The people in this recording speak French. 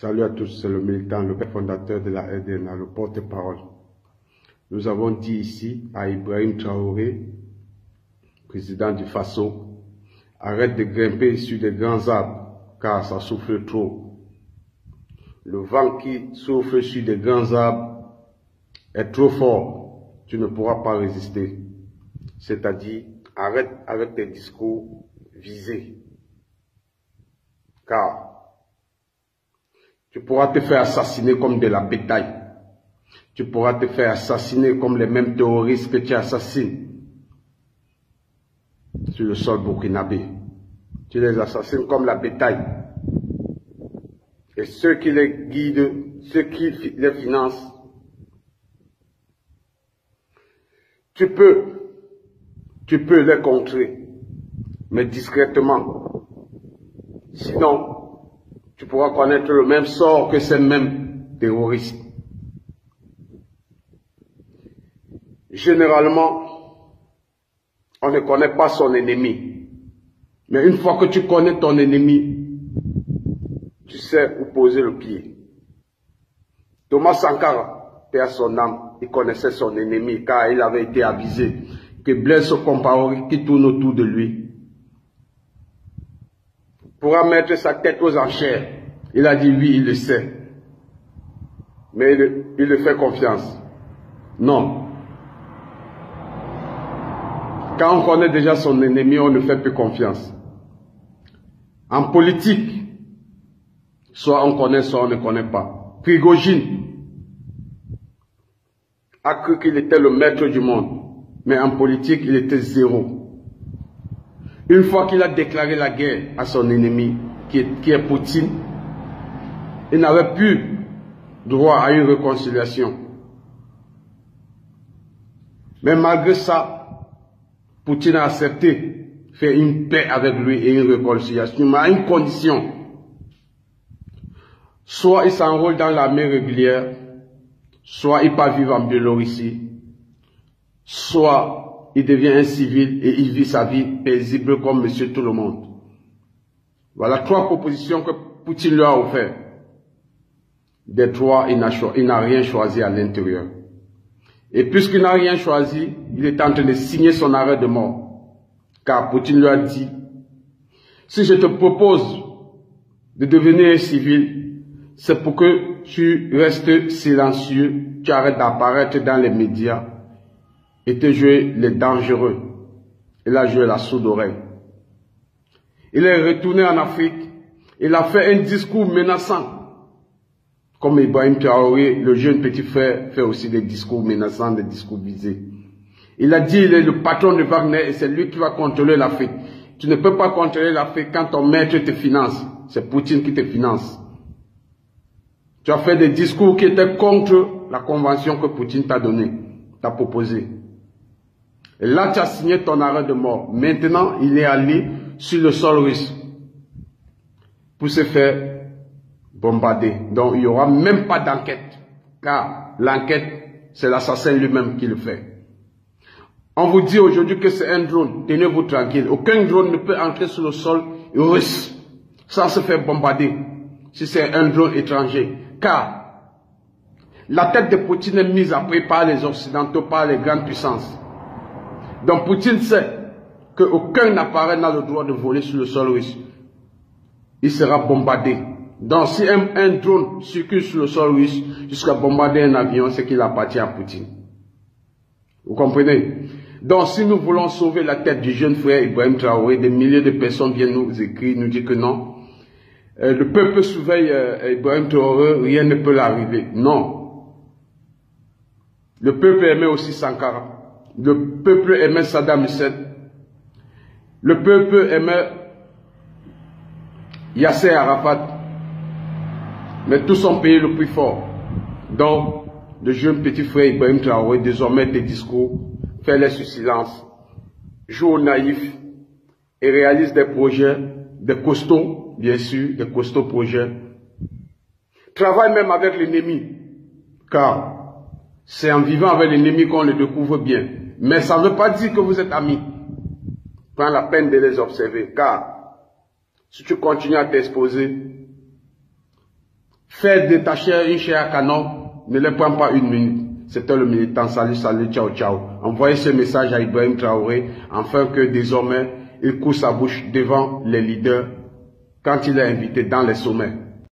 Salut à tous, c'est le militant, le père fondateur de la RDNA, le porte-parole. Nous avons dit ici à Ibrahim Traoré, président du Faso, arrête de grimper sur des grands arbres, car ça souffle trop. Le vent qui souffle sur des grands arbres est trop fort, tu ne pourras pas résister. C'est-à-dire, arrête avec tes discours visés, car tu pourras te faire assassiner comme de la bétail. Tu pourras te faire assassiner comme les mêmes terroristes que tu assassines sur le sol burkinabé. Tu les assassines comme la bétail. Et ceux qui les guident, ceux qui les financent, tu peux les contrer, mais discrètement. Sinon, tu pourras connaître le même sort que ces mêmes terroristes. Généralement, on ne connaît pas son ennemi. Mais une fois que tu connais ton ennemi, tu sais où poser le pied. Thomas Sankara, paix à son âme, il connaissait son ennemi car il avait été avisé que Blaise Compaoré, qui tourne autour de lui, pourra mettre sa tête aux enchères. Il a dit oui, il le sait. Mais il le fait confiance. Non. Quand on connaît déjà son ennemi, on ne fait plus confiance. En politique, soit on connaît, soit on ne connaît pas. Prigojine a cru qu'il était le maître du monde. Mais en politique, il était zéro. Une fois qu'il a déclaré la guerre à son ennemi, qui est Poutine, il n'avait plus droit à une réconciliation. Mais malgré ça, Poutine a accepté faire une paix avec lui et une réconciliation, mais à une condition. Soit il s'enrôle dans l'armée régulière, soit il part vivre en Biélorussie, soit il devient un civil et il vit sa vie paisible comme monsieur tout le monde. Voilà trois propositions que Poutine lui a offertes. Des trois, il n'a rien choisi à l'intérieur. Et puisqu'il n'a rien choisi, il est en train de signer son arrêt de mort. Car Poutine lui a dit, si je te propose de devenir un civil, c'est pour que tu restes silencieux, tu arrêtes d'apparaître dans les médias et te jouer les dangereux. Il a joué la sourde oreille. Il est retourné en Afrique. Il a fait un discours menaçant. Comme Ibrahim Traoré, le jeune petit frère, fait aussi des discours menaçants, des discours visés. Il a dit, il est le patron de Wagner et c'est lui qui va contrôler l'Afrique. Tu ne peux pas contrôler l'Afrique quand ton maître te finance. C'est Poutine qui te finance. Tu as fait des discours qui étaient contre la convention que Poutine t'a donnée, t'a proposée. Et là, tu as signé ton arrêt de mort. Maintenant, il est allé sur le sol russe pour se faire bombarder. Donc, il n'y aura même pas d'enquête. Car l'enquête, c'est l'assassin lui-même qui le fait. On vous dit aujourd'hui que c'est un drone. Tenez-vous tranquille. Aucun drone ne peut entrer sur le sol russe sans se faire bombarder. Si c'est un drone étranger. Car la tête de Poutine est mise après par les Occidentaux, par les grandes puissances. Donc Poutine sait qu'aucun appareil n'a le droit de voler sur le sol russe. Il sera bombardé. Donc si un drone circule sur le sol russe jusqu'à bombarder un avion, c'est qu'il appartient à Poutine. Vous comprenez? Donc si nous voulons sauver la tête du jeune frère Ibrahim Traoré, des milliers de personnes viennent nous écrire, nous dire que non. Le peuple surveille Ibrahim Traoré, rien ne peut l'arriver. Non. Le peuple aimait aussi Sankara. Le peuple aimait Saddam Hussein. Le peuple aimait Yasser Arafat. Mais tous ont payé le prix fort. Donc, le jeune petit frère Ibrahim Traoré, désormais des discours, fait-les sous silence, joue au naïf et réalise des projets, des costauds, bien sûr, des costauds projets. Travaille même avec l'ennemi, car c'est en vivant avec l'ennemi qu'on le découvre bien. Mais ça ne veut pas dire que vous êtes amis. Prends la peine de les observer, car si tu continues à t'exposer, Faire détacher une chair à canon ne les prend pas une minute. C'était le militant. Salut, salut, ciao, ciao. Envoyez ce message à Ibrahim Traoré afin que désormais il couvre sa bouche devant les leaders quand il est invité dans les sommets.